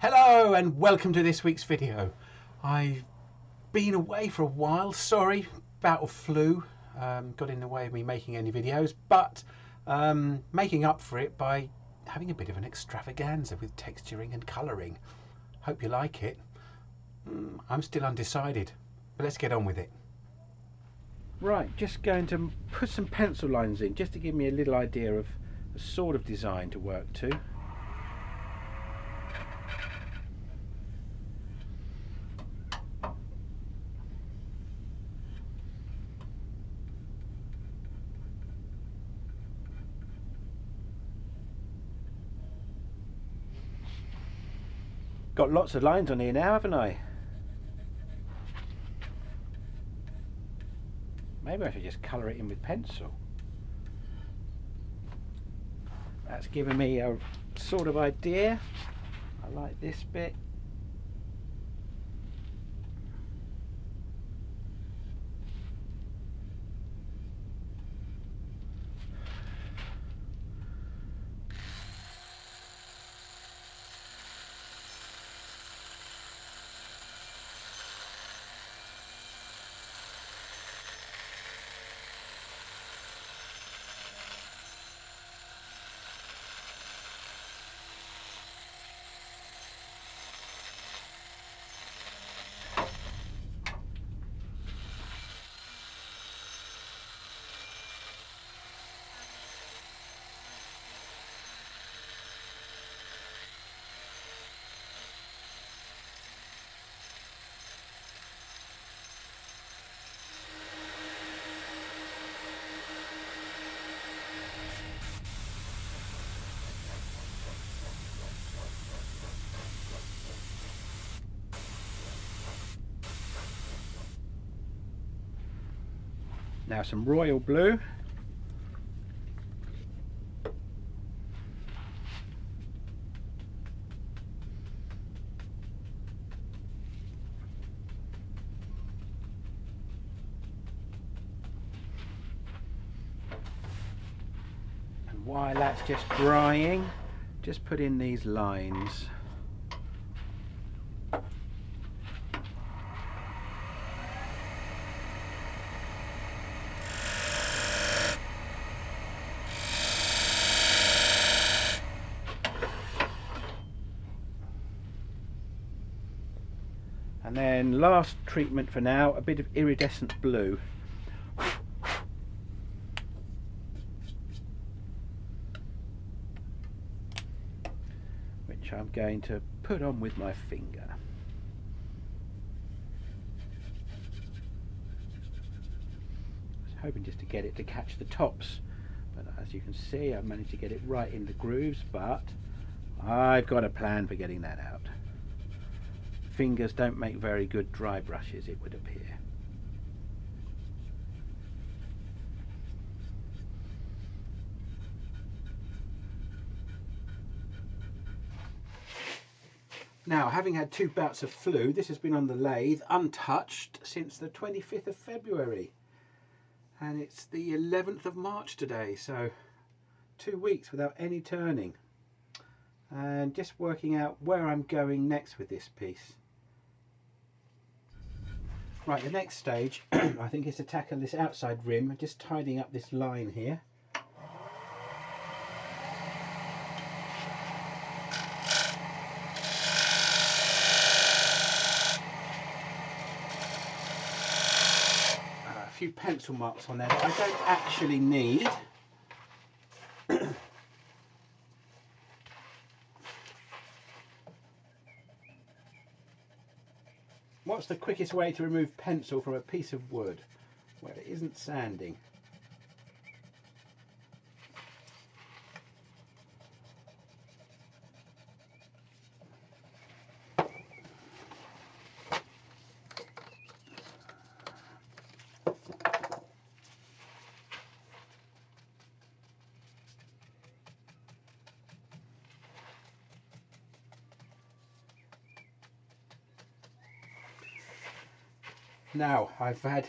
Hello and welcome to this week's video. I've been away for a while, sorry, bout of flu got in the way of me making any videos, but making up for it by having a bit of an extravaganza with texturing and colouring. Hope you like it. I'm still undecided, but let's get on with it. Right, just going to put some pencil lines in just to give me a little idea of the sort of design to work to. Got lots of lines on here now, haven't I? Maybe I should just colour it in with pencil. That's given me a sort of idea. I like this bit. Now some royal blue. And while that's just drying, just put in these lines. And then last treatment for now, a bit of iridescent blue. Which I'm going to put on with my finger. I was hoping just to get it to catch the tops, but as you can see I've managed to get it right in the grooves, but I've got a plan for getting that out. Fingers don't make very good dry brushes, it would appear. Now, having had 2 bouts of flu, this has been on the lathe untouched since the 25th of February. And it's the 11th of March today, so 2 weeks without any turning. And just working out where I'm going next with this piece. Right, the next stage I think is to tackle this outside rim, just tidying up this line here. A few pencil marks on there that I don't actually need. What's the quickest way to remove pencil from a piece of wood where it isn't sanding? Now, I've had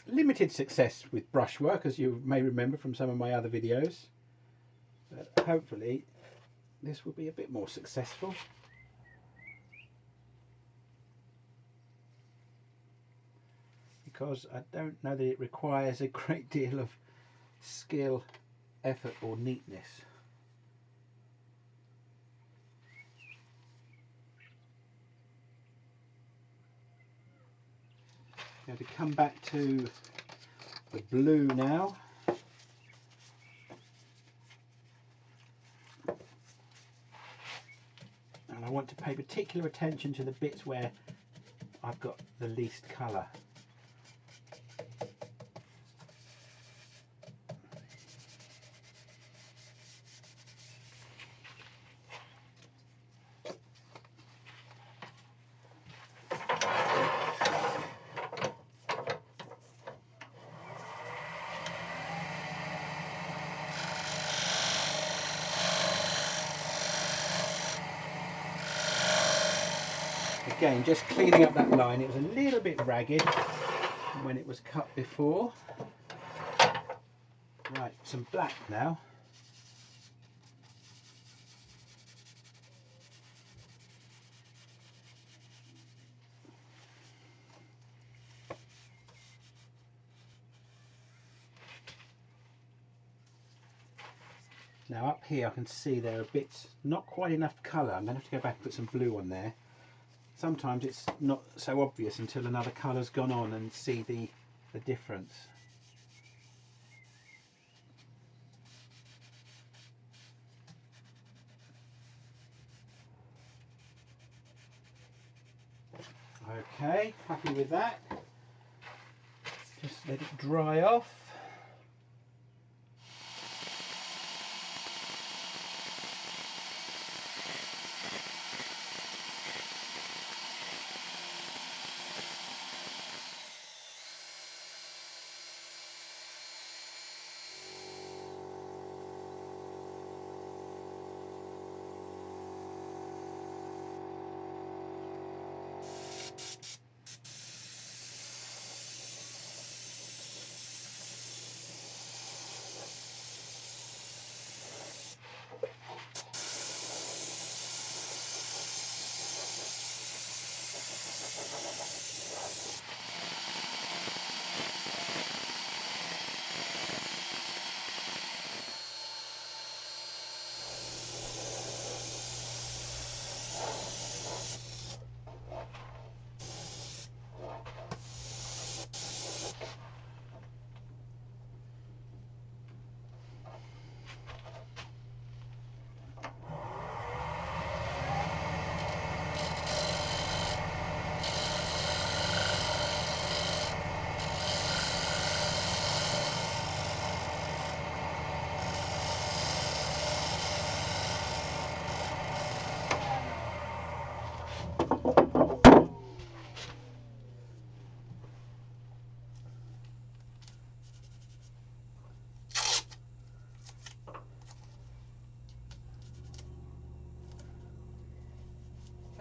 limited success with brushwork, as you may remember from some of my other videos, but hopefully this will be a bit more successful. because I don't know that it requires a great deal of skill, effort or neatness. Going to come back to the blue now. And I want to pay particular attention to the bits where I've got the least colour. Again, just cleaning up that line. It was a little bit ragged when it was cut before. Right, some black now. Now up here I can see there are bits, not quite enough colour. I'm going to have to go back and put some blue on there. Sometimes it's not so obvious until another colour's gone on and see the difference. Okay, happy with that. Just let it dry off.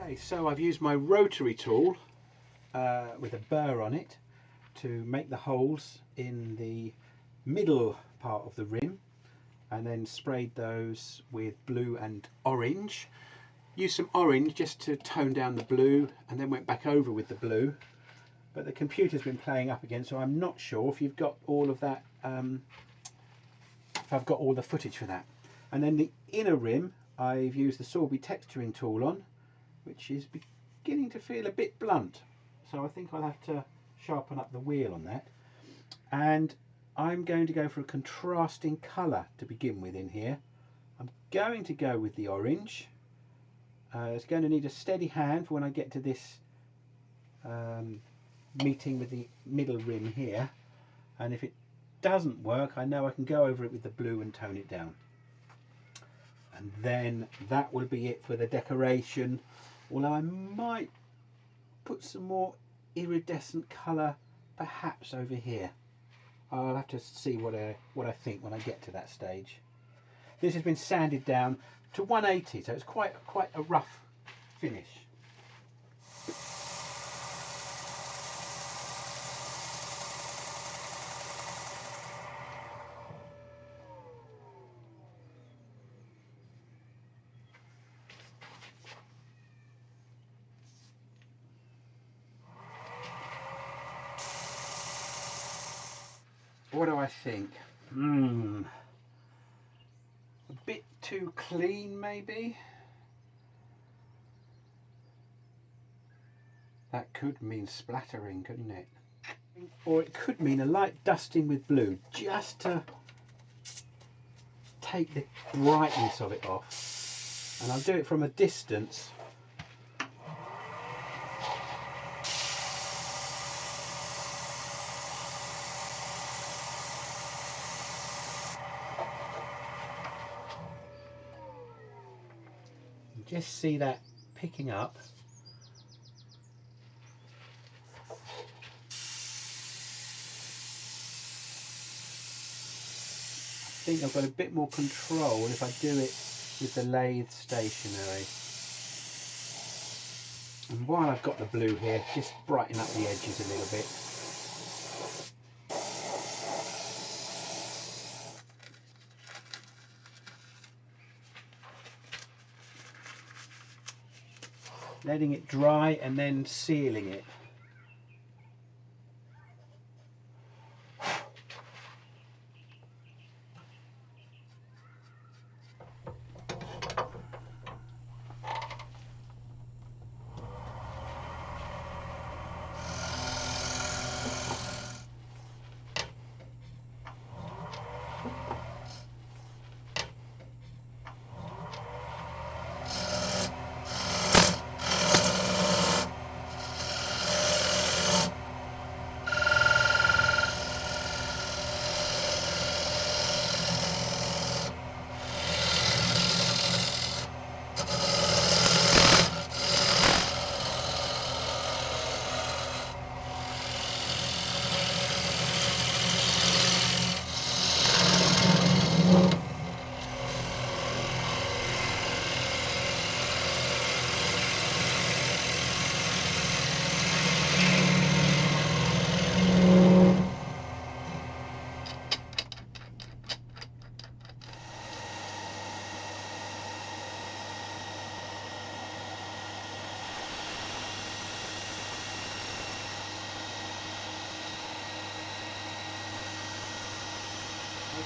Okay, so I've used my rotary tool with a burr on it to make the holes in the middle part of the rim, and then sprayed those with blue and orange. Used some orange just to tone down the blue and then went back over with the blue, but the computer's been playing up again, so I'm not sure if you've got all of that, if I've got all the footage for that. And then the inner rim I've used the Sorby texturing tool on, which is beginning to feel a bit blunt, so I think I'll have to sharpen up the wheel on that. And I'm going to go for a contrasting colour to begin with in here. I'm going to go with the orange. It's going to need a steady hand for when I get to this meeting with the middle rim here, and if it doesn't work I know I can go over it with the blue and tone it down. And then that will be it for the decoration, although I might put some more iridescent colour perhaps over here. I'll have to see what I think when I get to that stage. This has been sanded down to 180, so it's quite a rough finish. What do I think? A bit too clean, maybe? That could mean splattering, couldn't it? Or it could mean a light dusting with blue, just to take the brightness of it off. And I'll do it from a distance. Just see that picking up. I think I've got a bit more control if I do it with the lathe stationary. And while I've got the blue here, just brighten up the edges a little bit. Letting it dry and then sealing it.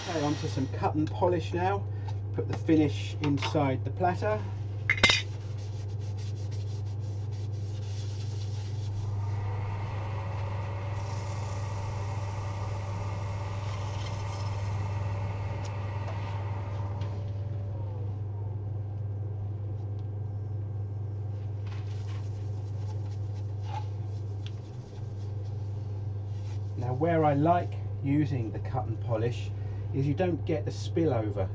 Okay, onto some cut and polish now. Put the finish inside the platter. Now where I like using the cut and polish is you don't get the spillover.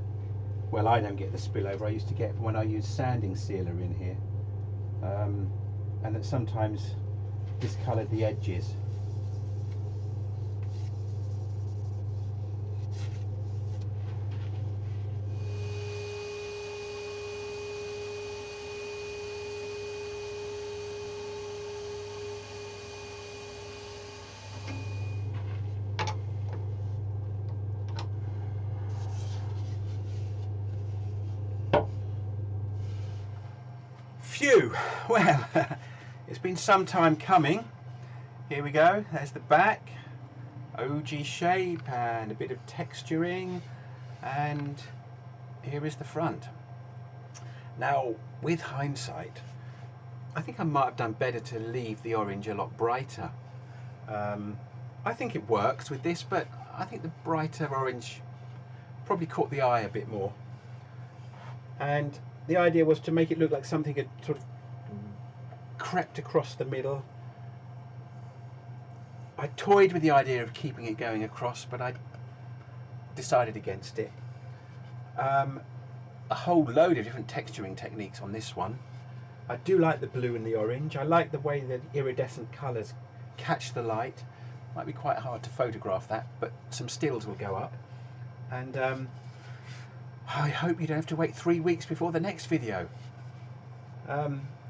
Well, I don't get the spillover. I used to get when I used sanding sealer in here, and it sometimes discoloured the edges. Phew! Well, it's been some time coming. Here we go, there's the back, OG shape and a bit of texturing, and here is the front. Now, with hindsight, I think I might have done better to leave the orange a lot brighter. I think it works with this, but I think the brighter orange probably caught the eye a bit more. And the idea was to make it look like something had sort of crept across the middle. I toyed with the idea of keeping it going across, but I decided against it. A whole load of different texturing techniques on this one. I do like the blue and the orange. I like the way that iridescent colours catch the light. Might be quite hard to photograph that, but some stills will go up. And I hope you don't have to wait 3 weeks before the next video.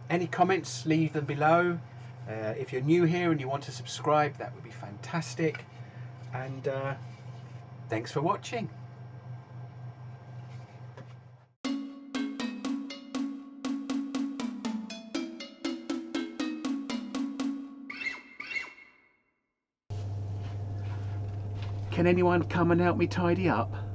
Any comments, leave them below. If you're new here and you want to subscribe, that would be fantastic. And thanks for watching. Can anyone come and help me tidy up?